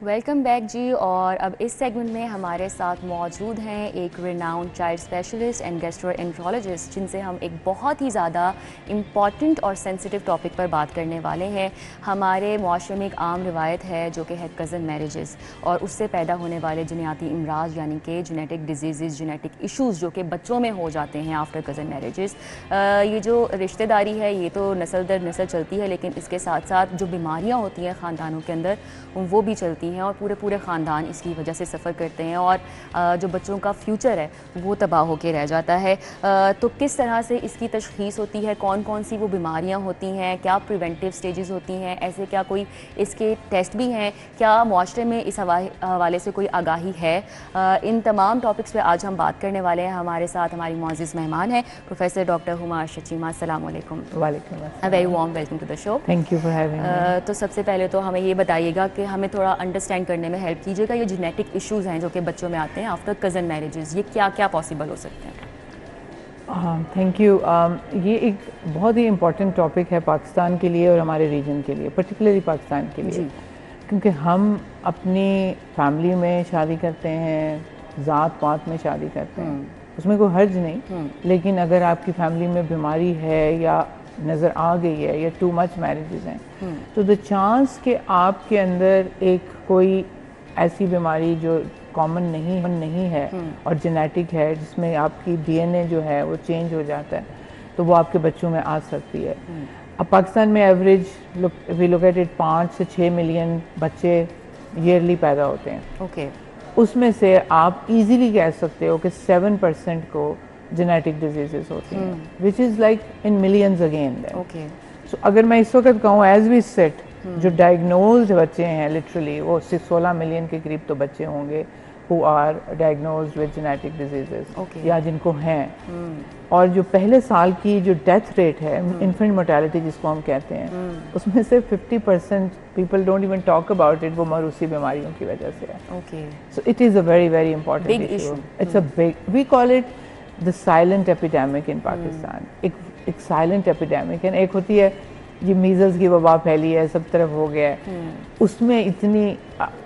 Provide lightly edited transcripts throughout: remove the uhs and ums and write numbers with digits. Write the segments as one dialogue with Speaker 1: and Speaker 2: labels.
Speaker 1: Welcome back जी। और अब इस सेगमेंट में हमारे साथ मौजूद हैं एक renowned child specialist and gastroenterologist, जिनसे हम एक बहुत ही ज़्यादा इम्पॉर्टेंट और सेंसिटिव टॉपिक पर बात करने वाले हैं। हमारे मुआशरे में एक आम रिवायत है जो कि है कज़न मैरिजेस और उससे पैदा होने वाले जनियाती इमराज यानी कि जेनेटिक डिजीज़, जेनेटिक इशूज़ जो कि बच्चों में हो जाते हैं आफ्टर कज़न मैरिजेस। ये जो रिश्तेदारी है ये तो नस्ल दर नस्ल चलती है, लेकिन इसके साथ साथ जो बीमारियाँ होती हैं ख़ानदानों के अंदर वो भी चलती हैं और पूरे पूरे ख़ानदान इसकी वजह से सफ़र करते हैं और जो बच्चों का फ्यूचर है वो तबाह होकर रह जाता है। तो किस तरह से इसकी तशख़ीस होती है, कौन कौन सी वो बीमारियां होती हैं, क्या प्रिवेंटिव स्टेजेस होती हैं, ऐसे क्या कोई इसके टेस्ट भी हैं, क्या मुआशरे में इस हवाले से कोई आगाही है। इन तमाम टॉपिक्स पे आज हम बात करने वाले हैं। हमारे साथ हमारी मुअज़्ज़िज़ मेहमान हैं प्रोफेसर डॉक्टर हुमा शचीमा। अस्सलाम वालेकुम।
Speaker 2: वालेकुम अस्सलाम।
Speaker 1: Very warm welcome to the show.
Speaker 2: Thank you for having me.
Speaker 1: तो सबसे पहले तो हमें ये बताइएगा कि हमें थोड़ा अंडरस्टैंड करने में हेल्प कीजिएगा, ये जेनेटिक इश्यूज़ हैं जो कि बच्चों में आते हैं आफ्टर कज़न मैरिजेस, ये क्या क्या पॉसिबल हो सकते हैं।
Speaker 2: Thank you. ये एक बहुत ही इम्पॉर्टेंट टॉपिक है पाकिस्तान के लिए और हमारे रीजन के लिए, पर्टिकुलरली पाकिस्तान के लिए, क्योंकि हम अपनी फैमिली में शादी करते हैं, ज़ात पात में शादी करते हैं, उसमें कोई हर्ज नहीं, लेकिन अगर आपकी फैमिली में बीमारी है या नज़र आ गई है या टू मच मैरिजेस हैं तो द चांस कि आपके अंदर एक कोई ऐसी बीमारी जो कॉमन नहीं है और जेनेटिक है, जिसमें आपकी डीएनए जो है वो चेंज हो जाता है, तो वो आपके बच्चों में आ सकती है। अब पाकिस्तान में average we look at it 5 से 6 मिलियन बच्चे ईयरली पैदा होते हैं। उसमें से आप इजीली कह सकते हो कि 7% को जेनेटिक डिजीजेस होती हैं, which is like in millions again. So अगर मैं इस वक्त कहूँ एज वी सेट, जो डायग्नोज्ड बच्चे हैं लिटरली वो 16 मिलियन के करीब तो बच्चे होंगे who are diagnosed with genetic diseases या जिनको हैं। और जो पहले साल की जो डेथ रेट है, इन्फेंट मोर्टेलिटी जिसको हम कहते हैं, उसमें से 50% people don't even talk about it, वो मरूसी बीमारियों की वजह से है। So it is a very very important issue. It's a big, we call it the silent epidemic in Pakistan. एक साइलेंट एपिडेमिक है, एक होती है ये मीजल्स की वबा फैली है, सब तरफ हो गया है, उसमें इतनी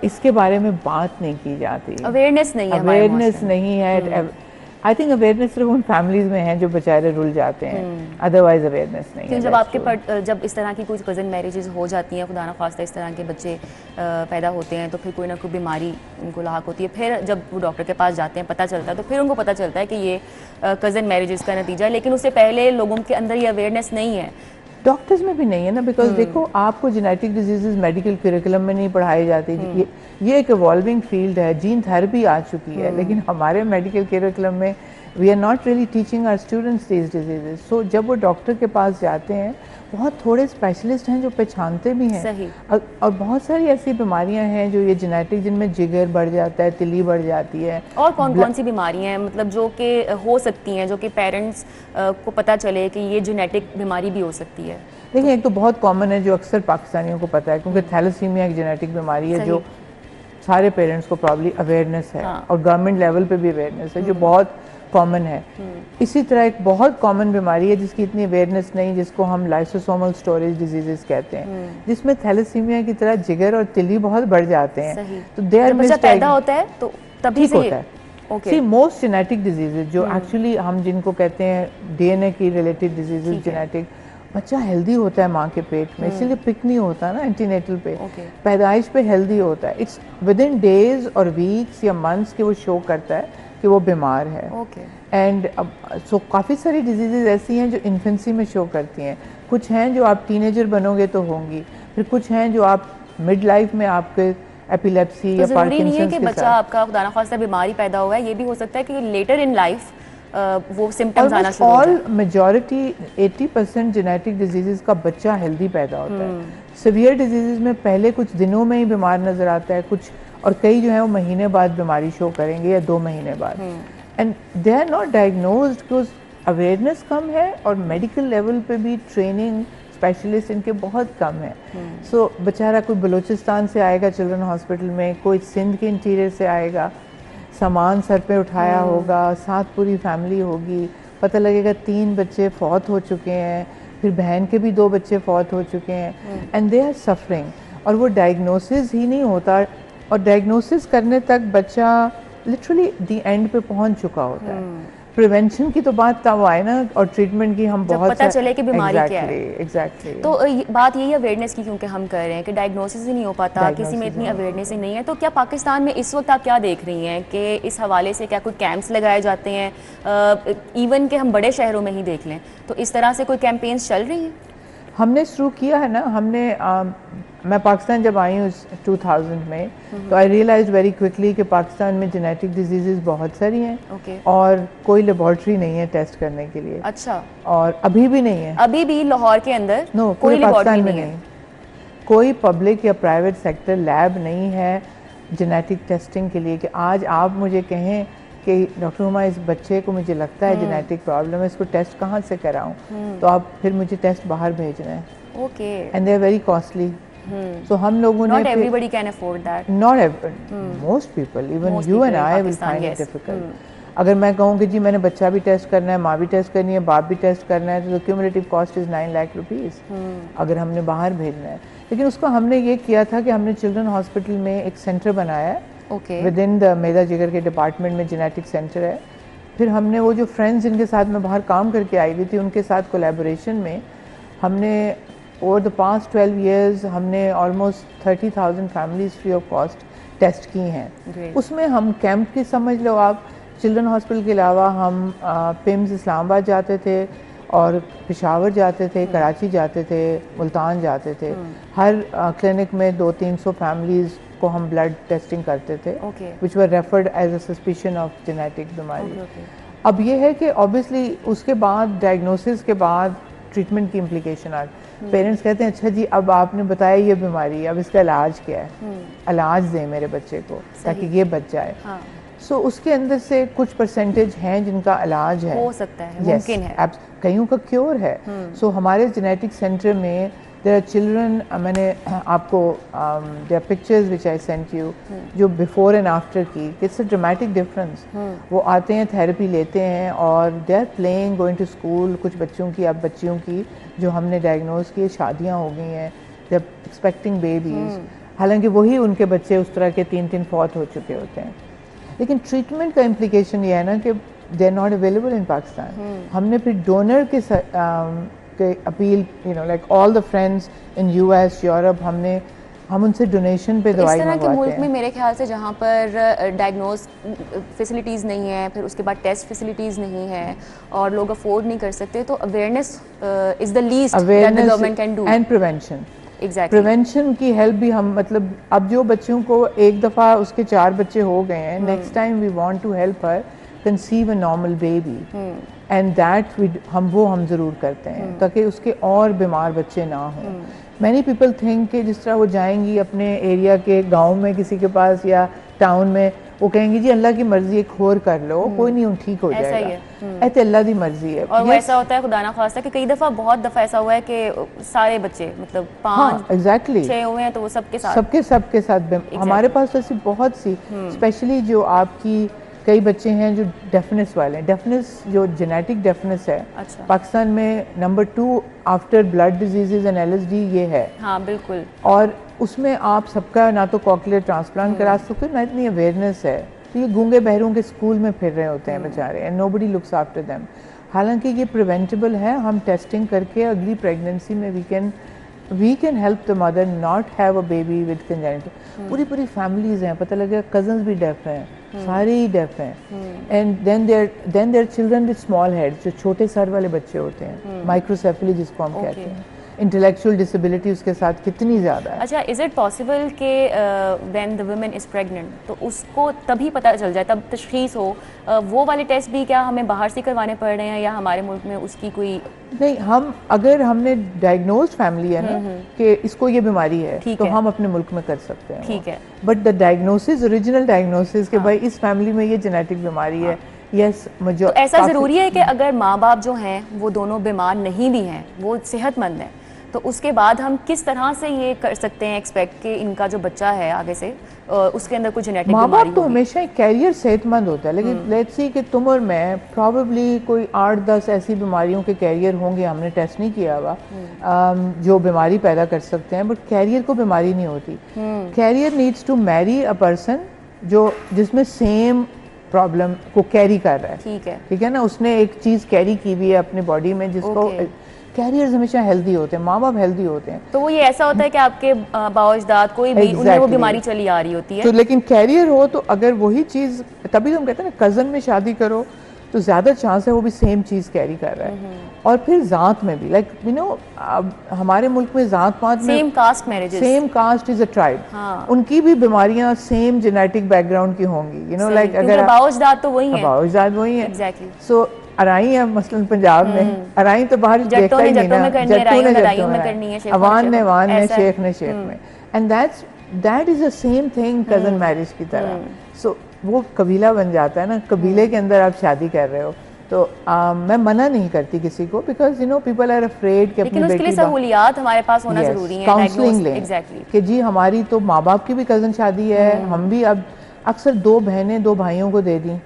Speaker 2: इसके बारे में बात नहीं की जाती, अवेयरनेस नहीं है। आई थिंक अवेयरनेस सिर्फ उन फैमिलीज में है जो बेचारे रुल जाते हैं, अदरवाइज अवेयरनेस नहीं है।
Speaker 1: जब इस तरह की कुछ कज़न मैरिजेस हो जाती हैं, खुदा न खास्ता इस तरह के बच्चे पैदा होते हैं, तो फिर कोई ना कोई बीमारी उनको लाक होती है। फिर जब वो डॉक्टर के पास जाते हैं, पता चलता है, तो फिर उनको पता चलता है कि ये कज़न मैरिजेस का नतीजा है, लेकिन उससे पहले लोगों के अंदर ये अवेयरनेस नहीं है,
Speaker 2: डॉक्टर्स में भी नहीं है ना, बिकॉज देखो आपको जेनेटिक डिजीजेस मेडिकल करिकुलम में नहीं पढ़ाई जाती। ये एक इवॉल्विंग फील्ड है, जीन थेरेपी आ चुकी है, लेकिन हमारे मेडिकल करिकुलम में we are not really teaching our students these diseases. So जब वो डॉक्टर के पास जाते हैं, बहुत थोड़े स्पेशलिस्ट हैं जो पहचानते भी हैं। और बहुत सारी ऐसी बीमारियां हैं जो ये जेनेटिक, जिनमें जिगर बढ़ जाता है, तिली बढ़ जाती है।
Speaker 1: और कौन कौन सी बीमारियां हैं मतलब जो कि हो सकती हैं, जो कि पेरेंट्स को पता चले कि ये जेनेटिक बीमारी भी हो सकती है?
Speaker 2: देखिए, एक तो बहुत कॉमन है जो अक्सर पाकिस्तानियों को पता है, क्योंकि थैलेसीमिया एक जेनेटिक बीमारी है जो सारे पेरेंट्स को प्रॉब्ली अवेयरनेस है, और गवर्नमेंट लेवल पे भी अवेयरनेस है, जो बहुत कॉमन है। इसी तरह एक बहुत कॉमन बीमारी है जिसकी इतनी अवेयरनेस नहीं, जिसको हम लाइसोसोमल स्टोरेज डिजीजेस कहते हैं, जिसमें थैलेसीमिया की तरह जिगर और तिली बहुत बढ़ जाते हैं। तो देयर में
Speaker 1: पैदा होता है तो तभी से
Speaker 2: होता है। सी मोस्ट जेनेटिक डिजीजेज जो एक्चुअली हम जिनको कहते हैं डीएनए की रिलेटेड डिजीजेज, जेनेटिक, बच्चा हेल्दी होता है माँ के पेट में, इसीलिए पिक नहीं होता ना एंटीनेटल पे, पैदाइश पे हेल्दी होता है। इट्स विद इन डेज और वीक्स या मंथ्स के वो शो करता है कि वो बीमार है। एंड सो काफ़ी सारी डिजीजेज ऐसी हैं जो इन्फेंसी में शो करती हैं। कुछ हैं जो आप टीनेजर बनोगे तो होंगी, फिर कुछ हैं जो आप मिड लाइफ में आपके एपिलेप्सी या पार्किंसंस के साथ।
Speaker 1: कि बच्चा आपका खुदा न खास्ता बीमारी पैदा हुआ है, ये भी हो सकता है कि लेटर इन लाइफ वो सिम्टम्स आना शुरू हो जाए।
Speaker 2: ऑल मेजॉरिटी 80% जेनेटिक डिजीजेस का बच्चा हेल्दी पैदा होता है। सिवियर डिजीजेस में पहले कुछ दिनों में ही बीमार नजर आता है, कुछ और कई जो है वो महीने बाद बीमारी शो करेंगे या 2 महीने बाद, and they are not diagnosed because awareness कम है और मेडिकल लेवल पे भी ट्रेनिंग स्पेशलिस्ट इनके बहुत कम है। सो बेचारा कोई बलूचिस्तान से आएगा चिल्ड्रन हॉस्पिटल में, कोई सिंध के इंटीरियर से आएगा, सामान सर पे उठाया होगा, साथ पूरी फैमिली होगी, पता लगेगा 3 बच्चे फौत हो चुके हैं, फिर बहन के भी 2 बच्चे फौत हो चुके हैं, एंड दे आर सफरिंग। और वो डायग्नोसिस ही नहीं होता और डायग्नोसिस करने तक बच्चा लिटरली दी एंड पे पहुंच चुका होता है। प्रिवेंशन की तो बात तब आए ना, और ट्रीटमेंट की हम बहुत
Speaker 1: पता चले कि बीमारी क्या है।
Speaker 2: एग्जैक्टली
Speaker 1: तो बात यही अवेयरनेस की, क्योंकि हम कर रहे हैं कि डायग्नोसिस ही नहीं हो पाता, किसी में इतनी अवेयरनेस ही नहीं है। तो क्या पाकिस्तान में इस वक्त आप क्या देख रही हैं कि इस हवाले से क्या कोई कैंप्स लगाए जाते हैं, इवन के हम बड़े शहरों में ही देख लें, तो इस तरह से कोई कैंपेन्स चल रही हैं?
Speaker 2: हमने शुरू किया है ना, हमने मैं पाकिस्तान जब आई हूँ 2000 में, तो आई रियलाइज वेरी क्विकली कि पाकिस्तान में जेनेटिक डिजीजेस बहुत सारी हैं और कोई लेबॉर्ट्री नहीं है टेस्ट करने के लिए।
Speaker 1: अच्छा।
Speaker 2: और अभी भी नहीं है,
Speaker 1: अभी भी लाहौर के अंदर
Speaker 2: कोई लेबॉर्ट्री नहीं है, कोई पब्लिक या प्राइवेट सेक्टर लैब नहीं है जेनेटिक टेस्टिंग के लिए। कि आज आप मुझे कहें कि डॉक्टर हुमा इस बच्चे को मुझे लगता है जेनेटिक प्रॉब्लम है, इसको टेस्ट कहाँ से कराऊं, तो आप फिर मुझे टेस्ट बाहर भेजना है।
Speaker 1: Okay.
Speaker 2: And they are very costly. So हम लोगों ने,
Speaker 1: not everybody can afford that,
Speaker 2: not most people, even you and I will find it difficult. अगर मैं कहूँ कि जी मैंने बच्चा भी टेस्ट करना है, माँ भी टेस्ट करनी है, बाप भी टेस्ट करना है, तो cumulative cost is 9 lakh rupees अगर हमने बाहर भेजना है। लेकिन उसको हमने ये किया था कि हमने चिल्ड्रन हॉस्पिटल में एक सेंटर बनाया है, विद इन द मेदा जिगर के डिपार्टमेंट में जेनेटिक सेंटर है। फिर हमने वो जो फ्रेंड्स जिनके साथ मैं बाहर काम करके आई हुई थी, उनके साथ कोलैबोरेशन में हमने ओवर द पास्ट 12 years हमने almost 30,000 families free of cost test की हैं। उसमें हम कैंप की समझ लो आप, चिल्ड्रन हॉस्पिटल के अलावा हम पिम्स इस्लामाबाद जाते थे और पेशावर जाते थे, कराची जाते थे, मुल्तान जाते थे। हर क्लिनिक में 200-300 फैमिलीज़ को हम ब्लड टेस्टिंग करते थे, which were referred as a suspicion of genetic बीमारी। अब ये है कि ऑब्वियसली उसके बाद डायग्नोसिस के बाद ट्रीटमेंट की इम्प्लीकेशन आ, पेरेंट्स कहते हैं अच्छा जी अब आपने बताया ये बीमारी है, अब इसका इलाज क्या है, इलाज दें मेरे बच्चे को ताकि ये बच जाए। सो उसके अंदर से कुछ परसेंटेज हैं जिनका इलाज है,
Speaker 1: हो सकता है, मुमकिन है,
Speaker 2: कईयों का क्योर है। सो हमारे जेनेटिक सेंटर में देयर आर चिल्ड्रन, मैंने आपको their pictures which I sent you, जो बिफोर एंड आफ्टर की, इट्स अ ड्रामेटिक डिफरेंस। वो आते हैं, थेरेपी लेते हैं और they are playing, going to school. कुछ बच्चों की, अब बच्चियों की जो हमने डायग्नोज किए शादियाँ हो गई हैं, दे आर एक्सपेक्टिंग बेबीज, हालांकि वही उनके बच्चे उस तरह के 3-3 फौत हो चुके होते हैं। लेकिन ट्रीटमेंट का इम्प्लीकेशन ये है ना कि they are not available in Pakistan. हमने फिर डोनर के अपील, you know like all the friends in US, Europe, हम उनसे डोनेशन पे दवाई मंगवाते हैं। इस तरह के मुल्क
Speaker 1: में मेरे ख्याल से जहाँ पर डायग्नोज फैसिलिटीज़ नहीं है, फिर उसके बाद टेस्ट फैसिलिटीज़ नहीं है और लोग अफोर्ड नहीं कर सकते, तो awareness is the least that the government can do.
Speaker 2: And prevention, prevention की हेल्प भी हम, मतलब अब जो बच्चों को एक दफ़ा उसके 4 बच्चे हो गए हैं, next time we want to help her conceive a normal baby, and that हम ज़रूर करते हैं ताकि उसके और बीमार बच्चे ना हों। मैनी पीपल थिंक कि जिस तरह वो जाएंगी अपने एरिया के गांव में किसी के पास या टाउन में, वो कहेंगी जी अल्लाह की मर्जी, एक होर कर लो, कोई नहीं, ठीक हो जाएगा, ऐसे अल्लाह की मर्जी है।
Speaker 1: और वो ऐसा होता है, खुदा ना खास्ता, कि कई दफ़ा, बहुत दफ़ा ऐसा हुआ है कि सारे बच्चे, मतलब 5-6 हुए हैं तो वो सबके साथ हमारे पास ऐसी बहुत सी, स्पेशली जो आपकी कई बच्चे हैं जो डेफनेस वाले हैं। डेफनेस जो जेनेटिक डेफनेस है, अच्छा, पाकिस्तान में number 2 after blood diseases and LSD ये है। हाँ बिल्कुल।
Speaker 2: और उसमें आप सबका ना तो कॉक्लियर ट्रांसप्लांट करा सकते हो, ना इतनी अवेयरनेस है। तो ये गूंगे बहरों के स्कूल में फिर रहे होते हैं बेचारे, and nobody looks after them. हालांकि ये प्रिवेंटेबल है, हम टेस्टिंग करके अगली प्रेगनेंसी में we can help the mother not have a baby with congenital. पूरी फैमिलीज हैं, पता लगेगा कजन्स भी डेफ हैं, सारे ही डेफ हैं, and then there children with small heads, जो छोटे सर वाले बच्चे होते हैं, माइक्रोसेफली जिसको हम कहते हैं। इंटेलेक्चुअल डिसेबिलिटी उसके साथ कितनी ज़्यादा है।
Speaker 1: अच्छा, इज़ इट पॉसिबल कि when the women is pregnant तो उसको तभी पता चल जाए, तब तशखीस हो, वो वाले टेस्ट भी क्या हमें बाहर से करवाने पड़ रहे हैं या हमारे मुल्क में उसकी कोई
Speaker 2: नहीं? हम अगर हमने डायग्नोज फैमिली है ना कि इसको ये बीमारी है, तो हम अपने मुल्क में कर सकते हैं, ठीक है। But the diagnosis, original diagnosis कि भाई इस फैमिली में ये जेनेटिक बीमारी है, यस, मुझे
Speaker 1: तो ऐसा ज़रूरी है कि अगर माँ बाप जो हैं वो दोनों बीमार नहीं भी हैं, वो सेहतमंद हैं, तो उसके बाद हम किस तरह से ये कर सकते हैं एक्सपेक्ट कि इनका जो बच्चा है आगे से उसके अंदर कुछ जेनेटिक
Speaker 2: माँ
Speaker 1: बीमारी
Speaker 2: बाप तो हमेशा कैरियर सेहतमंद होता है, लेकिन लेट्स सी कि तुम और मैं प्रॉबेबली कोई 8-10 ऐसी बीमारियों के कैरियर होंगे, हमने टेस्ट नहीं किया हुआ, जो बीमारी पैदा कर सकते हैं, बट कैरियर को बीमारी नहीं होती। Carrier needs to marry a person जो जिसमें सेम प्रॉब्लम को कैरी कर रहा है। ठीक है ना, उसने एक चीज़ कैरी की हुई है अपनी बॉडी में जिसको कैरियर्स हमेशा हेल्दी होते हैं, माँ बाप हेल्दी होते हैं।
Speaker 1: तो वो ये ऐसा होता है कि आपके बाओजदाद कोई भी उन्हें वो बीमारी चली आ रही होती है, तो
Speaker 2: लेकिन कैरियर हो तो अगर वही चीज़, तभी हम कहते हैं ना कज़न में शादी करो तो ज़्यादा चांस है वो भी सेम चीज़ कैरी कर रहा है। और फिर ज़ात में भी लाइक यू नो हमारे मुल्क में ज़ात पात में
Speaker 1: same caste marriages,
Speaker 2: same caste is a tribe, उनकी भी बीमारियां सेम जेनेटिक बैकग्राउंड की होंगी, यू नो लाइक अगर
Speaker 1: बाओजदाद तो वही है,
Speaker 2: बाओजदाद वही है
Speaker 1: एग्जैक्टली।
Speaker 2: सो अराई है मसलन पंजाब में, अराई तो बाहर देखता ही नहीं ना, जट्टों में करनी है, अवान ने वान ने, शेख ने शेख में, and that is the same thing cousin marriage की तरह। सो वो कबीला बन जाता है ना, कबीले के अंदर आप शादी कर रहे हो तो मैं मना नहीं करती किसी को, because you know people are afraid कि
Speaker 1: लेकिन उसके लिए सहूलियात हमारे पास होना जरूरी है,
Speaker 2: काउंसलिंग लें कि जी हमारी तो माँ बाप की भी कजन शादी है, हम भी अब अक्सर 2 बहनें 2 भाइयों को दे दी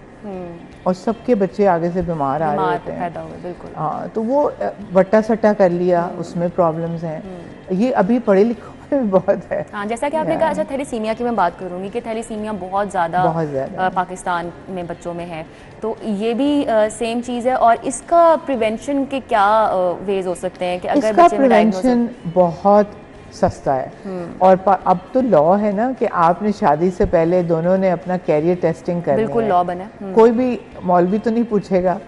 Speaker 2: और सबके बच्चे आगे से बीमार आ रहे होते हैं। हाँ, तो वो वट्टा सट्टा कर लिया, उसमें प्रॉब्लम्स हैं। ये अभी पढ़े लिखे बहुत है।
Speaker 1: हाँ, जैसा कि आपने कहा, अच्छा थैलीसीमिया की मैं बात करूंगी कि थैलीसीमिया बहुत ज़्यादा पाकिस्तान में बच्चों में है, तो ये भी सेम चीज़ है। और इसका प्रिवेंशन के क्या वेज हो सकते हैं कि अगर
Speaker 2: इसका प्रिवेंशन बहुत सस्ता है और अब तो लॉ है ना कि आपने शादी से पहले दोनों ने अपना कैरियर टेस्टिंग करनी है।
Speaker 1: बिल्कुल लॉ बना,
Speaker 2: कोई भी मौलवी तो नहीं पूछेगा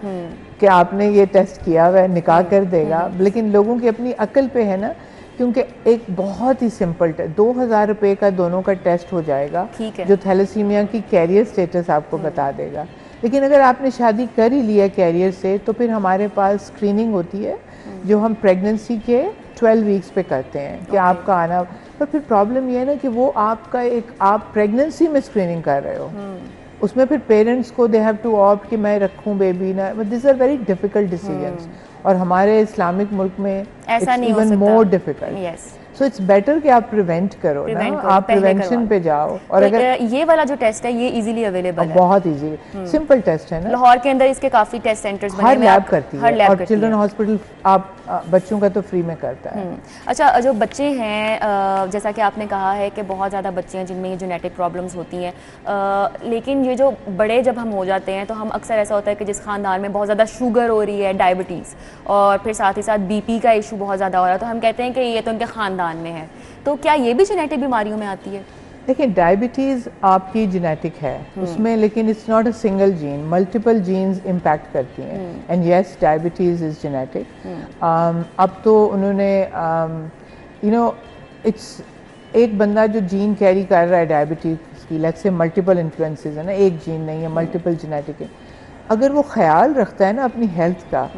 Speaker 2: कि आपने ये टेस्ट किया हुआ है, निकाह कर देगा, लेकिन लोगों की अपनी अकल पे है ना, क्योंकि एक बहुत ही सिंपल 2000 रुपये का दोनों का टेस्ट हो जाएगा जो थैलेसीमिया की कैरियर स्टेटस आपको बता देगा। लेकिन अगर आपने शादी कर ही लिया कैरियर से तो फिर हमारे पास स्क्रीनिंग होती है जो हम प्रेगनेंसी के 12 वीक्स पे करते हैं कि आपका आना, पर फिर प्रॉब्लम ये है ना कि वो आपका एक आप प्रेगनेंसी में स्क्रीनिंग कर रहे हो, उसमें फिर पेरेंट्स को दे हैव टू ऑप्ट कि मैं रखूं बेबी ना, but this are very difficult decisions और हमारे इस्लामिक मुल्क में
Speaker 1: ऐसा नहीं हो
Speaker 2: इवन
Speaker 1: सकता।
Speaker 2: More difficult. So it's better कि आप प्रिवेंट करो ना, आप प्रिवेंशन पे जाओ। और
Speaker 1: तो
Speaker 2: अगर
Speaker 1: ये वाला जो टेस्ट है ये इजीली अवेलेबल है,
Speaker 2: बहुत इजी सिंपल टेस्ट है ना,
Speaker 1: लाहौर के अंदर इसके काफी टेस्ट सेंटर्स बने
Speaker 2: हैं, हर लैब करती है और चिल्ड्रन हॉस्पिटल आप बच्चों का तो फ्री में करता है।
Speaker 1: अच्छा, जो बच्चे हैं जैसा कि आपने कहा है कि बहुत ज़्यादा बच्चे हैं जिनमें ये जेनेटिक प्रॉब्लम्स होती हैं, लेकिन ये जो बड़े जब हम हो जाते हैं तो हम अक्सर ऐसा होता है कि जिस खानदान में बहुत ज़्यादा शुगर हो रही है, डायबिटीज़ और फिर साथ ही साथ बीपी का इशू बहुत ज़्यादा हो रहा है, तो हम कहते हैं कि ये तो उनके ख़ानदान में है, तो क्या ये भी जेनेटिक बीमारियों में आती है?
Speaker 2: देखिए डायबिटीज़ आपकी जेनेटिक है उसमें, लेकिन it's not a single gene, multiple genes impact करती हैं, and yes diabetes is genetic. अब तो उन्होंने यू नो इट्स एक बंदा जो जीन कैरी कर रहा है डायबिटीज़ की, लेट्स से मल्टीपल इन्फ्लुएंसेस है ना, एक जीन नहीं है, मल्टीपल जेनेटिक है, अगर वो ख्याल रखता है ना अपनी हेल्थ का,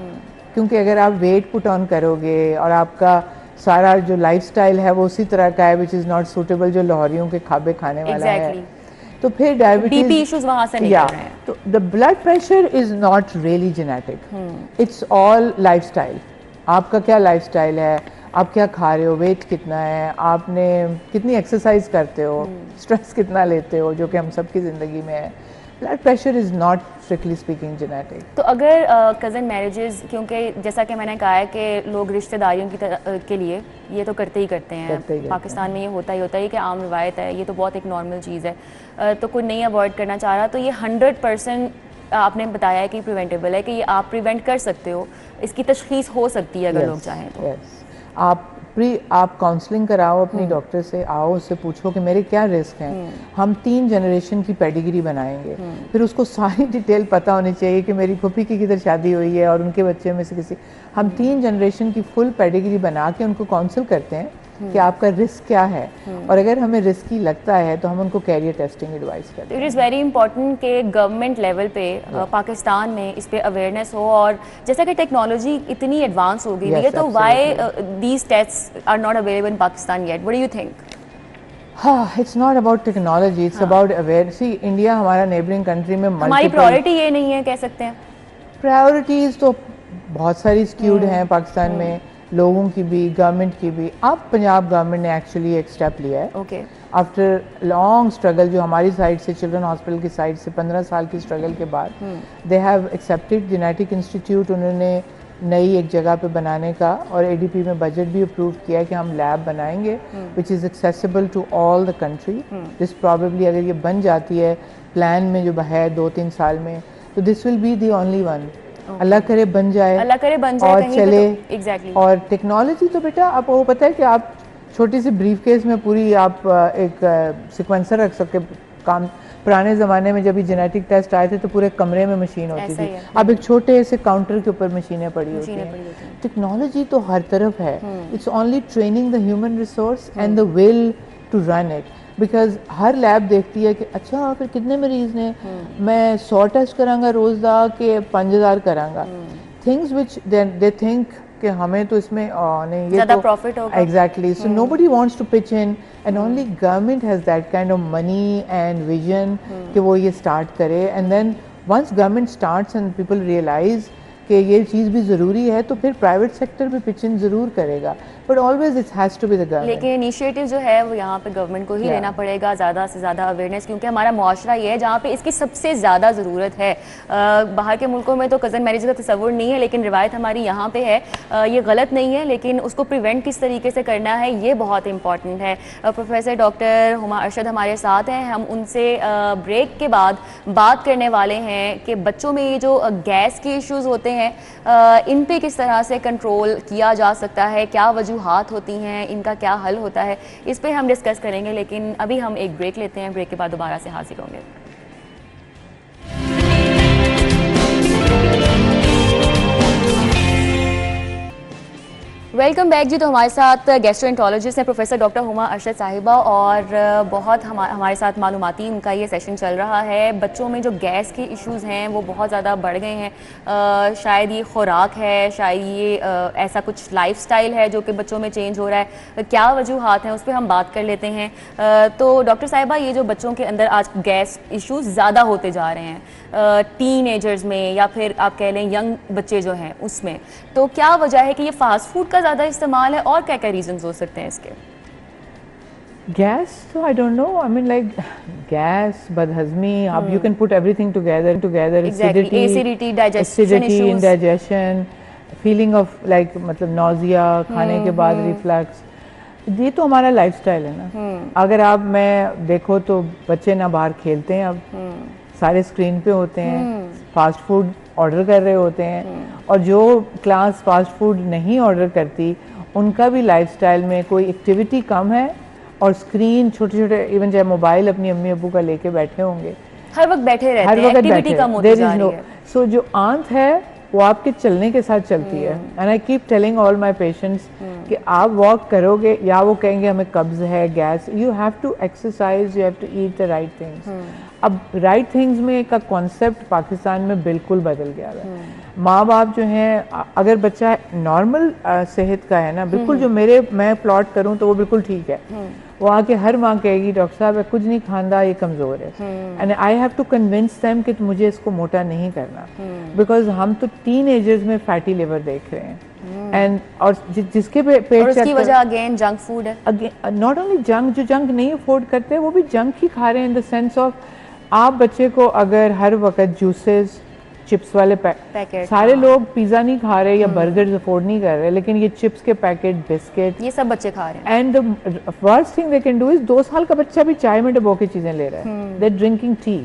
Speaker 2: क्योंकि अगर आप वेट पुट ऑन करोगे और आपका सारा जो लाइफस्टाइल है वो उसी तरह का है विच इज़ नॉट सूटेबल, जो लाहौरियों के खाबे खाने वाला है, तो फिर डायबिटीज
Speaker 1: बीपी इश्यूज वहां से निकल रहे हैं।
Speaker 2: तो the blood pressure is not really genetic, it's all lifestyle. आपका क्या लाइफस्टाइल है, आप क्या खा रहे हो, वेट कितना है, आपने कितनी एक्सरसाइज करते हो, स्ट्रेस कितना लेते हो, जो कि हम सबकी ज़िंदगी में है। Blood pressure is not strictly speaking genetic.
Speaker 1: तो अगर कज़न मैरिजेस, क्योंकि जैसा कि मैंने कहा है कि लोग रिश्तेदारियों के लिए ये तो करते ही करते हैं, पाकिस्तान में ये होता ही होता है कि आम रवायत है, ये तो बहुत एक नॉर्मल चीज़ है, तो कोई नहीं अवॉइड करना चाह रहा, तो ये 100% आपने बताया है कि प्रिवेंटेबल है, कि ये आप प्रिवेंट कर सकते हो, इसकी तशखीस हो सकती है अगर लोग चाहें तो।
Speaker 2: आप काउंसलिंग कराओ अपनी डॉक्टर से, आओ उससे पूछो कि मेरे क्या रिस्क हैं। हम 3 जनरेशन की पेडिग्री बनाएंगे, फिर उसको सारी डिटेल पता होनी चाहिए कि मेरी फूफी की किधर शादी हुई है और उनके बच्चे में से किसी, हम 3 जनरेशन की फुल पेडिग्री बना के उनको काउंसिल करते हैं कि आपका रिस्क क्या है, और अगर हमें रिस्की लगता है तो हम उनको कैरियर टेस्टिंग एडवाइस करते हैं।
Speaker 1: इट इज़ वेरी इंपॉर्टेंट कि गवर्नमेंट लेवल पे पाकिस्तान में इस पे अवेयरनेस हो, और जैसा कि टेक्नोलॉजी इतनी एडवांस हो गई है, तो why these tests are not available in Pakistan yet, what do you think?
Speaker 2: हाँ, it's not about technology, it's about aware. See India हमारा नेबरिंग कंट्री में
Speaker 1: हमारी प्रायोरिटी ये नहीं है, कह सकते हैं।
Speaker 2: प्रायोरिटीज़ तो बहुत सारी स्क्यूड हैं पाकिस्तान में, लोगों की भी, गवर्नमेंट की भी। अब पंजाब गवर्नमेंट ने एक्चुअली एक स्टेप लिया है
Speaker 1: ओके
Speaker 2: आफ्टर लॉन्ग स्ट्रगल, जो हमारी साइड से, चिल्ड्रन हॉस्पिटल की साइड से 15 साल की स्ट्रगल के बाद they have accepted genetic institute. उन्होंने नई एक जगह पे बनाने का और एडीपी में बजट भी अप्रूव किया कि हम लैब बनाएंगे which is accessible to all the country. This probably अगर ये बन जाती है प्लान में जो है 2-3 साल में, तो this will be the only one. अल्लाह करे बन जाए,
Speaker 1: अल्लाह करे बन जाए
Speaker 2: और
Speaker 1: कहीं
Speaker 2: चले।
Speaker 1: तो, exactly.
Speaker 2: और टेक्नोलॉजी तो बेटा आपको पता है कि आप छोटी सी ब्रीफ केस में पूरी आप एक सीक्वेंसर रख सकते काम। पुराने ज़माने में जब ये जेनेटिक टेस्ट आए थे तो पूरे कमरे में मशीन होती थी, अब एक छोटे से काउंटर के ऊपर मशीनें पड़ी होती हैं। टेक्नोलॉजी तो हर तरफ है, it's only training the human resource and the will to run it. Because हर लैब देखती है कि अच्छा फिर कितने मरीज ने, मैं 100 टेस्ट करांगा रोज़ दा कि 5000 करांगा। थिंग्स विच दे थिंक कि हमें तो इसमें नहीं, ये
Speaker 1: ज़्यादा
Speaker 2: तो
Speaker 1: प्रॉफिट होगा।
Speaker 2: Exactly, so nobody wants to pitch in and only government has that kind of money and vision कि वो ये स्टार्ट करे। And then once government starts and people realize कि ये चीज़ भी ज़रूरी है तो फिर प्राइवेट सेक्टर भी पिच इन ज़रूर करेगा, but always it has to be the government.
Speaker 1: लेकिन इनिशिएटिव जो है वो यहाँ पे गवर्नमेंट को ही लेना पड़ेगा, ज़्यादा से ज़्यादा अवेयरनेस, क्योंकि हमारा मुआशरा ये है जहाँ पे इसकी सबसे ज़्यादा ज़रूरत है। बाहर के मुल्कों में तो कज़न मैरिज का तस्वुर नहीं है, लेकिन रिवायत हमारी यहाँ पे है। ये गलत नहीं है, लेकिन उसको प्रिवेंट किस तरीके से करना है ये बहुत इंपॉर्टेंट है। प्रोफेसर डॉक्टर हुमा अरशद हमारे साथ हैं, हम उनसे ब्रेक के बाद बात करने वाले हैं कि बच्चों में ये जो गैस के इश्यूज़ होते हैं इन पे किस तरह से कंट्रोल किया जा सकता है, क्या वजूहात होती हैं, इनका क्या हल होता है, इस पे हम डिस्कस करेंगे। लेकिन अभी हम एक ब्रेक लेते हैं, ब्रेक के बाद दोबारा से हाजिर होंगे। वेलकम बैक जी। तो हमारे साथ गैस्ट्रोएंटरोलॉजिस्ट हैं प्रोफेसर डॉक्टर हुमा अरशद साहिबा, और बहुत हमारे साथ मालूमाती उनका ये सेशन चल रहा है। बच्चों में जो गैस के इश्यूज़ हैं वो बहुत ज़्यादा बढ़ गए हैं। शायद ये खुराक है, शायद ये ऐसा कुछ लाइफस्टाइल है जो कि बच्चों में चेंज हो रहा है। क्या वजूहात हैं उस पर हम बात कर लेते हैं। तो डॉक्टर साहिबा, ये जो बच्चों के अंदर आज गैस इश्यूज़ ज़्यादा होते जा रहे हैं टीनेजर्स में, या फिर आप कह लें यंग बच्चे जो हैं उसमें, तो क्या वजह है कि ये फास्ट फूड का ज़्यादा इस्तेमाल है, और क्या क्या रीजंस हो सकते हैं इसके?
Speaker 2: गैस तो I don't know, I mean like gas, बदहजमी, अब you can put everything together, acidity, indigestion, feeling of like मतलब नोजिया, खाने के बाद रिफ्लक्स, ये तो हमारा लाइफस्टाइल है ना। अगर आप मैं देखो तो बच्चे ना बाहर खेलते हैं, अब सारे स्क्रीन पे होते हैं, फास्ट फूड ऑर्डर कर रहे होते हैं, और जो क्लास फास्ट फूड नहीं ऑर्डर करती उनका भी लाइफस्टाइल में कोई एक्टिविटी कम है, और स्क्रीन छोटे छोटे, इवन चाहे मोबाइल अपनी अम्मी अब्बू का लेके बैठे होंगे,
Speaker 1: हर वक्त बैठे रहते हैं, एक्टिविटी कम होती जा रही है।
Speaker 2: सो जो आंत है वो आपके चलने के साथ चलती है। And I keep telling all my patients कि आप वॉक करोगे या वो कहेंगे हमें कब्ज है, gas, you have to exercise, you have to eat the right things. अब राइट थिंग्स में का कॉन्सेप्ट पाकिस्तान में बिल्कुल बदल गया है। माँ बाप जो हैं, अगर बच्चा नॉर्मल सेहत का है ना, बिल्कुल जो मैं प्लॉट करूँ तो वो बिल्कुल ठीक है, वो आके हर माँ कहेगी डॉक्टर साहब कुछ नहीं खांदा, ये कमज़ोर है। And I have to convince them कि मुझे इसको मोटा नहीं करना, बिकॉज हम तो टीनेजर्स में फैटी लिवर देख रहे हैं। एंड और जिसके पेट,
Speaker 1: और उसकी वजह अगेन जंक फूड है।
Speaker 2: अगेन नॉट ओनली जंक, जो जंक नहीं अफोर्ड करते वो भी जंक ही खा रहे हैं, इन द सेंस ऑफ आप बच्चे को अगर हर वक्त जूसेस, चिप्स वाले पैकेट, सारे लोग पिज़्ज़ा नहीं खा रहे या बर्गर्स अफोर्ड नहीं कर रहे, लेकिन ये चिप्स के पैकेट, बिस्किट,
Speaker 1: ये सब बच्चे खा रहे हैं।
Speaker 2: And the worst thing they can do is 2 साल का बच्चा भी चाय में डबो के चीज़ें ले रहा है, दे ड्रिंकिंग टी।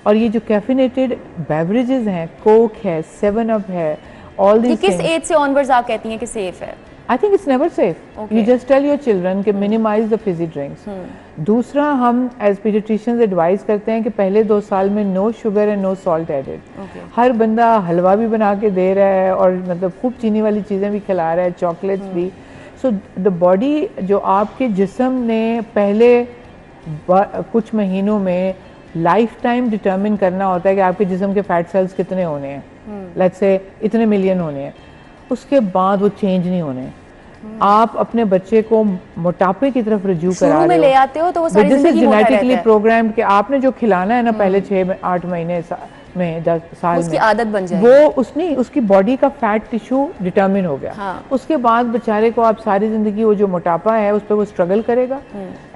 Speaker 2: और ये जो कैफिनेटेड बेवरेजेस हैं, कोक है, 7 अप है, ऑल दिस,
Speaker 1: किस एज से ऑनवर्ड्स आप कहती हैं कि सेफ है?
Speaker 2: I think it's never safe. Okay. You just tell your children कि minimize the fizzy drinks. दूसरा, हम as pediatricians advise करते हैं कि पहले 2 साल में no sugar and no salt added. Okay. हर बंदा हलवा भी बना के दे रहा है और मतलब खूब चीनी वाली चीज़ें भी खिला रहा है, चॉकलेट्स भी। So the body, जो आपके जिस्म ने पहले कुछ महीनों में लाइफ टाइम डिटर्मिन करना होता है कि आपके जिस्म के फैट सेल्स कितने होने हैं, लेट्स से इतने मिलियन होने हैं, उसके बाद वो चेंज नहीं होने। आप अपने बच्चे को मोटापे की तरफ रजू करा रहे हो,
Speaker 1: ले आते हो तो वो सारी जिंदगी मोटा रहता है।
Speaker 2: जेनेटिकली प्रोग्राम कि आपने जो खिलाना है ना पहले 6-8 महीने में 10 साल
Speaker 1: उसकी
Speaker 2: में
Speaker 1: आदत बन जाएगी,
Speaker 2: वो उसकी बॉडी का फैट टिश्यू डिटर्मिन हो गया।
Speaker 1: हाँ।
Speaker 2: उसके बाद बेचारे को आप सारी ज़िंदगी वो जो मोटापा है उस पर वो स्ट्रगल करेगा,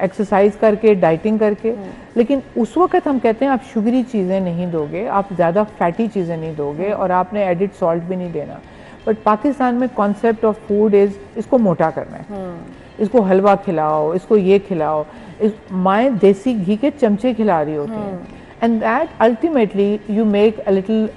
Speaker 2: एक्सरसाइज करके, डाइटिंग करके। लेकिन उस वक्त हम कहते हैं आप शुगरी चीज़ें नहीं दोगे, आप ज़्यादा फैटी चीज़ें नहीं दोगे, और आपने एडिड सॉल्ट भी नहीं देना। बट पाकिस्तान में कॉन्सेप्ट ऑफ फूड इज़ इसको मोटा करना है, इसको हलवा खिलाओ, इसको ये खिलाओ। माएँ देसी घी के चमचे खिला रही होती हैं, and that ultimately you make a little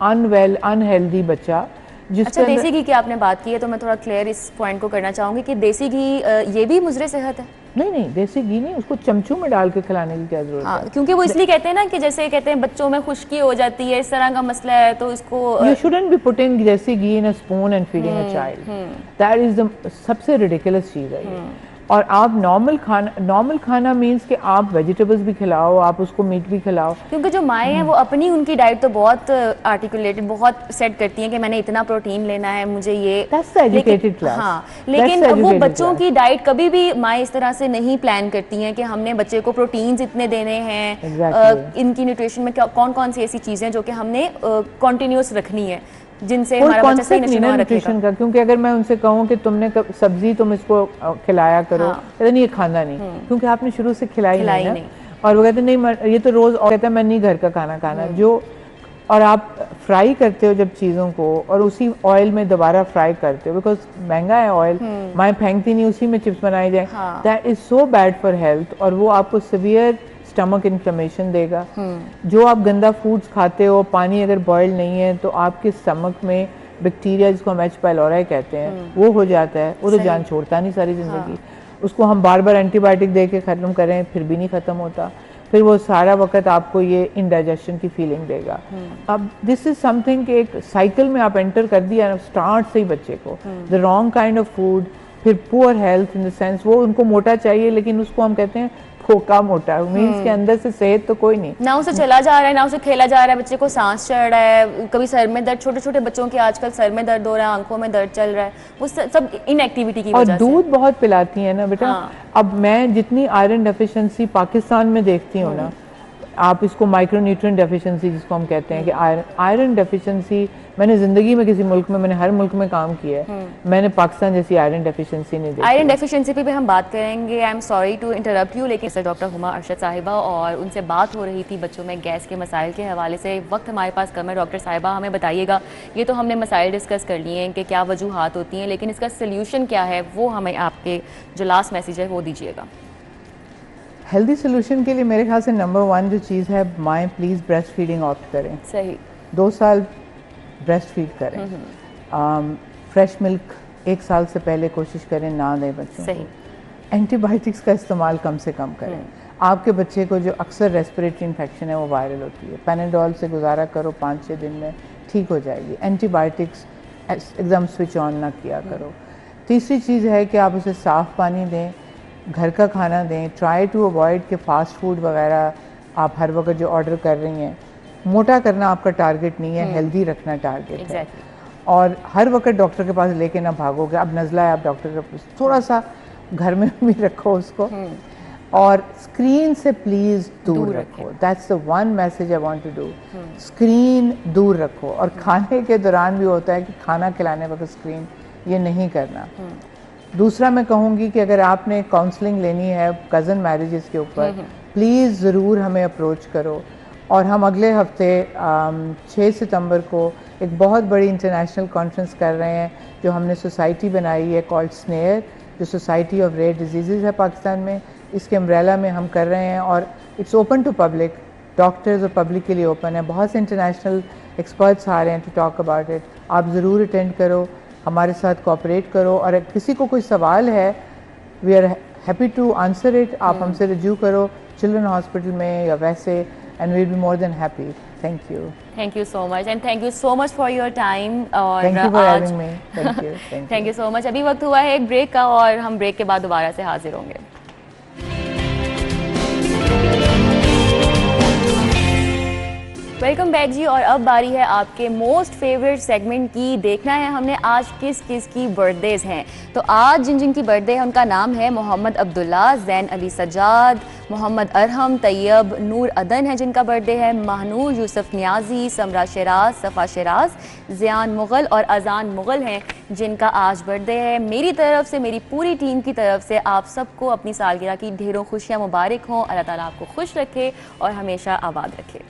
Speaker 2: unwell, unhealthy बच्चा।
Speaker 1: अच्छा, देसी घी की आपने बात की है तो मैं थोड़ा क्लियर इस पॉइंट को करना चाहूँगी कि देसी घी ये भी मुजरे सेहत है?
Speaker 2: नहीं, देसी घी नहीं, उसको चमचों में डाल के खिलाने की क्या जरूरत है?
Speaker 1: क्योंकि वो इसलिए कहते हैं ना कि जैसे कहते हैं बच्चों में खुश्की हो जाती है, इस तरह का मसला है, तो इसको
Speaker 2: You shouldn't be putting देसी घी in a spoon and feeding a child. That is the सबसे ridiculous चीज़ है ये। और आप नॉर्मल खाना मीन्स कि आप वेजिटेबल्स भी खिलाओ, आप उसको मीट भी खिलाओ।
Speaker 1: क्योंकि जो माएँ हैं वो अपनी उनकी डाइट तो बहुत आर्टिकुलेटेड, बहुत सेट करती हैं कि मैंने इतना प्रोटीन लेना है, मुझे ये।
Speaker 2: That's the educated class.
Speaker 1: हाँ, लेकिन वो बच्चों की डाइट कभी भी माएँ इस तरह से नहीं प्लान करती हैं कि हमने बच्चे को प्रोटीन्स इतने देने हैं, इनकी न्यूट्रिशन में कौन कौन सी ऐसी चीज़ें जो कि हमने कॉन्टिन्यूस रखनी है, जिनसे हमारा बच्चा सही न्यूट्रिशन
Speaker 2: का। क्योंकि अगर मैं उनसे कहूँ कि तुमने सब्जी तुम इसको खिलाया करो, कहते नहीं ये खाना नहीं, क्योंकि आपने शुरू से खिलाई नहीं। और वो कहते नहीं ये तो रोज, और कहते हैं मैं नहीं घर का खाना खाना जो। और आप फ्राई करते हो जब चीज़ों को, और उसी ऑयल में दोबारा फ्राई करते हो, बिकॉज महंगा है ऑयल, माएँ फेंकती नहीं, उसी में चिप्स बनाए जाए। That is so bad for health, और वो आपको सीवियर स्टमक इन्फ्लेमेशन देगा। जो आप गंदा फूड्स खाते हो, पानी अगर बॉयल नहीं है तो आपके स्टमक में बैक्टीरिया, जिसको हम एच पाइलोराई कहते हैं, वो हो जाता है। वो तो जान छोड़ता नहीं सारी ज़िंदगी। उसको हम बार बार एंटीबायोटिक दे के ख़त्म करें फिर भी नहीं ख़त्म होता, फिर वो सारा वक्त आपको ये इंडाइजेशन की फीलिंग देगा। अब दिस इज समथिंग कि एक साइकिल में आप एंटर कर दिया स्टार्ट से ही बच्चे को, the wrong kind of food, फिर poor health in the sense वो उनको मोटा चाहिए, लेकिन उसको हम कहते हैं फोका मोटा, मीन्स के अंदर से सेहत तो कोई नहीं,
Speaker 1: ना उसे चला जा रहा है, ना उसे खेला जा रहा है, बच्चे को सांस चढ़ रहा है, कभी सर में दर्द, छोटे छोटे बच्चों के आजकल सर में दर्द हो रहा है, आंखों में दर्द चल रहा है, वो सब इनएक्टिविटी की वजह से।
Speaker 2: और दूध बहुत पिलाती है ना बेटा। अब मैं जितनी आयरन डेफिशिएंसी पाकिस्तान में देखती हूँ ना, आप इसको माइक्रोन्यूट्रिएंट डेफिशिएंसी जिसको हम कहते हैं कि आयरन डेफिशिएंसी, मैंने ज़िंदगी में किसी मुल्क में, मैंने हर मुल्क में काम किया है, मैंने पाकिस्तान जैसी आयरन डेफिशिएंसी नहीं देखी।
Speaker 1: आयरन डेफिशिएंसी पे भी हम बात करेंगे। I am sorry to interrupt you, लेकिन सर डॉक्टर हुमा अरशद साहिबा, और उनसे बात हो रही थी बच्चों में गैस के मसाइल के हवाले से। वक्त हमारे पास कम है डॉक्टर साहिबा, हमें बताइएगा, ये तो हमने मसाइल डिस्कस कर लिए हैं कि क्या वजूहात होती हैं, लेकिन इसका सोल्यूशन क्या है, वो हमें आपके जो लास्ट मैसेज है वो दीजिएगा।
Speaker 2: हेल्दी सोल्यूशन के लिए मेरे ख्याल से नंबर 1 जो चीज़ है, माएँ प्लीज़ ब्रेस्ट फीडिंग ऑप्ट करें।
Speaker 1: सही,
Speaker 2: 2 साल ब्रेस्ट फीड करें। फ्रेश मिल्क 1 साल से पहले कोशिश करें ना दें बच्चों को। एंटीबायोटिक्स का इस्तेमाल कम से कम करें। आपके बच्चे को जो अक्सर रेस्पिरेटरी इन्फेक्शन है वो वायरल होती है, पैनाडोल से गुजारा करो, 5-6 दिन में ठीक हो जाएगी। एंटीबायोटिक्स एकदम स्विच ऑन ना किया करो। तीसरी चीज़ है कि आप उसे साफ़ पानी दें, घर का खाना दें। ट्राई टू अवॉइड के फास्ट फूड वगैरह आप हर वक्त जो ऑर्डर कर रही हैं। मोटा करना आपका टारगेट नहीं है, हेल्दी रखना टारगेट है। और हर वक्त डॉक्टर के पास लेके ना भागोगे। अब नज़ला है, आप डॉक्टर के पास थोड़ा सा घर में भी रखो उसको, और स्क्रीन से प्लीज़ दूर रखो। That's the one message I want to do. Screen दूर रखो। और खाने के दौरान भी होता है कि खाना खिलाने वक्त स्क्रीन, ये नहीं करना। दूसरा मैं कहूँगी कि अगर आपने काउंसलिंग लेनी है कज़न मैरिजेस के ऊपर, प्लीज़ ज़रूर हमें अप्रोच करो। और हम अगले हफ्ते 6 सितंबर को एक बहुत बड़ी इंटरनेशनल कॉन्फ्रेंस कर रहे हैं, जो हमने सोसाइटी बनाई है कॉल्ड स्नेयर, जो सोसाइटी ऑफ रेयर डिजीज़ है पाकिस्तान में। इसके अम्ब्रेला में हम कर रहे हैं, और it's open to public, doctors और पब्लिक के लिए ओपन है। बहुत से इंटरनेशनल एक्सपर्ट्स आ रहे हैं टू टॉक अबाउट इट। आप ज़रूर अटेंड करो, हमारे साथ कोऑपरेट करो, और किसी को कोई सवाल है, we are happy to answer it. आप हमसे रजू करो चिल्ड्रन हॉस्पिटल में या वैसे, and we will be more than happy. Thank you so much, and thank you so much for your time. और थैंक यू सो मच। अभी वक्त हुआ है एक ब्रेक का, और हम ब्रेक के बाद दोबारा से हाजिर होंगे।
Speaker 1: वेलकम बैक जी। और अब बारी है आपके मोस्ट फेवरेट सेगमेंट की। देखना है हमने आज किस किस की बर्थडेज हैं। तो आज जिन जिन की बर्थडे है उनका नाम है मोहम्मद अब्दुल्ला, जैन अली सजाद, मोहम्मद अरहम, तैयब, नूर अदन है जिनका बर्थडे है, महानूर, यूसुफ नियाजी, समरा शिराज, सफ़ा शिराज, ज़ियान मुग़ल और अजान मुग़ल हैं जिनका आज बर्थडे है। मेरी तरफ से, मेरी पूरी टीम की तरफ से आप सबको अपनी सालगिरह की ढेरों खुशियाँ मुबारक हों। अल्लाह ताला आपको खुश रखे और हमेशा आबाद रखे।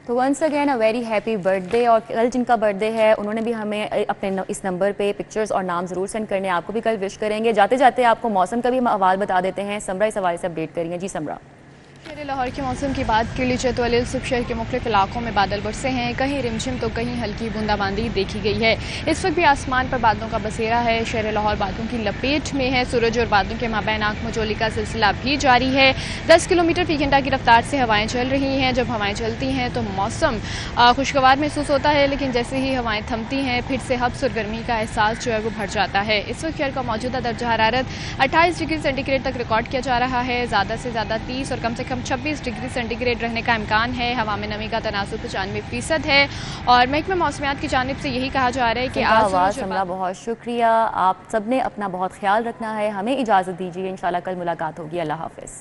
Speaker 1: तो once again a very happy birthday. और कल जिनका बर्थडे है उन्होंने भी हमें अपने इस नंबर पे पिक्चर्स और नाम ज़रूर सेंड करने, आपको भी कल विश करेंगे। जाते जाते आपको मौसम का भी हम हवाल बता देते हैं। समरा इस हवाले से अपडेट करेंगे। जी समरा।
Speaker 3: शहर लाहौर के मौसम की बात कर ली जाए तो अलीसुब शहर के मुख्तलिफ इलाकों में बादल बरसे हैं, कहीं रिमझिम तो कहीं हल्की बूंदाबांदी देखी गई है। इस वक्त भी आसमान पर बादलों का बसेरा है। शहर लाहौर बादलों की लपेट में है। सूरज और बादलों के माबैन आंख मचोली का सिलसिला भी जारी है। 10 किलोमीटर फी घंटा की रफ्तार से हवाएं चल रही हैं। जब हवाएं चलती हैं तो मौसम खुशगवार महसूस होता है, लेकिन जैसे ही हवाएं थमती हैं फिर से हब्स और गर्मी का एहसास जो है वो बढ़ जाता है। इस वक्त शहर का मौजूदा दर्जा हरारत 28 डिग्री सेंटीग्रेड तक रिकॉर्ड किया जा रहा है। ज़्यादा से ज़्यादा 30 और कम से कम 26 डिग्री सेंटीग्रेड रहने का इम्कान है। हवा में नमी का तनासुब 95% है। और महकमा मौसमियात की जानिब से यही कहा जा रहा है कि आज
Speaker 1: समरा बहुत शुक्रिया। आप सब ने अपना बहुत ख्याल रखना है। हमें इजाज़त दीजिए, इंशाल्लाह कल मुलाकात होगी। अल्लाह हाफ़िज़।